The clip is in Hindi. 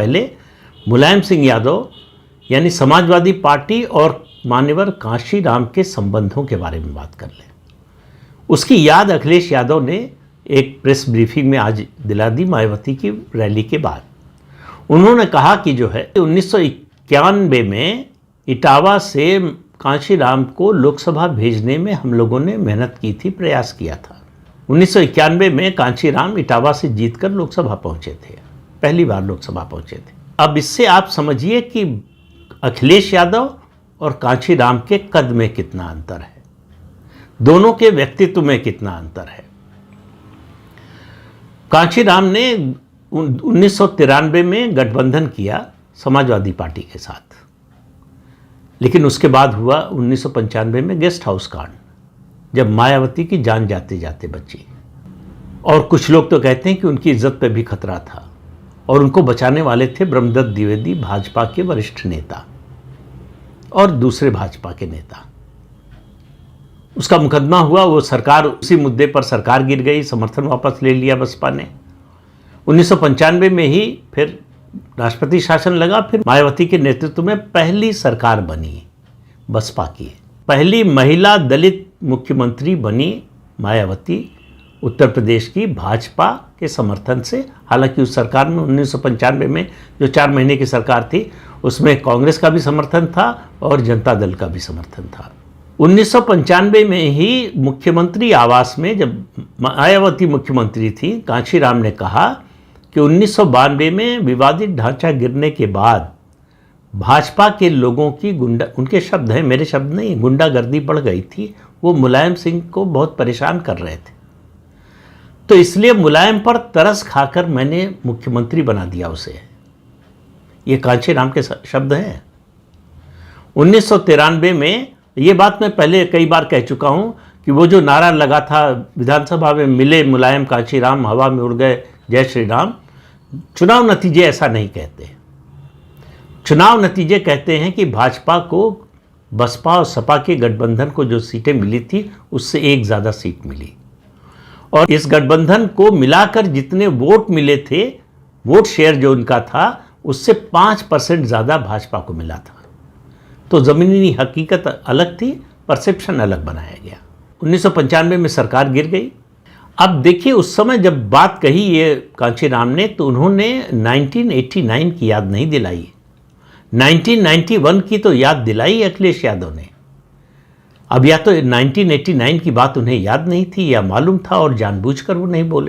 पहले मुलायम सिंह यादव यानी समाजवादी पार्टी और मान्यवर कांशीराम के संबंधों के बारे में बात कर लें। उसकी याद अखिलेश यादव ने एक प्रेस ब्रीफिंग में आज दिला दी मायावती की रैली के बाद। उन्होंने कहा कि जो है 1991 में इटावा से कांशीराम को लोकसभा भेजने में हम लोगों ने मेहनत की थी, प्रयास किया था। 1991 में कांशीराम इटावा से जीतकर लोकसभा पहुंचे थे, पहली बार लोकसभा पहुंचे थे। अब इससे आप समझिए कि अखिलेश यादव और कांशीराम के कद में कितना अंतर है, दोनों के व्यक्तित्व में कितना अंतर है। कांशीराम ने 1993 में गठबंधन किया समाजवादी पार्टी के साथ, लेकिन उसके बाद हुआ 1995 में गेस्ट हाउस कांड, जब मायावती की जान जाते जाते बची। और कुछ लोग तो कहते हैं कि उनकी इज्जत पे भी खतरा था, और उनको बचाने वाले थे ब्रह्मदत्त द्विवेदी, भाजपा के वरिष्ठ नेता, और दूसरे भाजपा के नेता। उसका मुकदमा हुआ, वो सरकार, उसी मुद्दे पर सरकार गिर गई, समर्थन वापस ले लिया बसपा ने। 1995 में ही फिर राष्ट्रपति शासन लगा, फिर मायावती के नेतृत्व में पहली सरकार बनी बसपा की। पहली महिला दलित मुख्यमंत्री बनी मायावती उत्तर प्रदेश की, भाजपा के समर्थन से। हालांकि उस सरकार में 1995 में जो 4 महीने की सरकार थी, उसमें कांग्रेस का भी समर्थन था और जनता दल का भी समर्थन था। 1995 में ही मुख्यमंत्री आवास में जब मायावती मुख्यमंत्री थी, कांशीराम ने कहा कि 1992 में विवादित ढांचा गिरने के बाद भाजपा के लोगों की उनके शब्द हैं, मेरे शब्द नहीं, गुंडागर्दी बढ़ गई थी। वो मुलायम सिंह को बहुत परेशान कर रहे थे, तो इसलिए मुलायम पर तरस खाकर मैंने मुख्यमंत्री बना दिया उसे। ये कांशीराम के शब्द हैं। 1993 में, ये बात मैं पहले कई बार कह चुका हूं कि वो जो नारा लगा था विधानसभा में, मिले मुलायम कांशीराम, हवा में उड़ गए जय श्री राम, चुनाव नतीजे ऐसा नहीं कहते। चुनाव नतीजे कहते हैं कि भाजपा को बसपा और सपा के गठबंधन को जो सीटें मिली थी, उससे एक ज़्यादा सीट मिली, और इस गठबंधन को मिलाकर जितने वोट मिले थे, वोट शेयर जो उनका था, उससे 5% ज़्यादा भाजपा को मिला था। तो ज़मीनी हकीकत अलग थी, परसेप्शन अलग बनाया गया। 1995 में सरकार गिर गई। अब देखिए, उस समय जब बात कही ये कांशीराम ने, तो उन्होंने 1989 की याद नहीं दिलाई, 1991 की तो याद दिलाई अखिलेश यादव ने। अब या तो 1989 की बात उन्हें याद नहीं थी, या मालूम था और जानबूझकर वो नहीं बोले।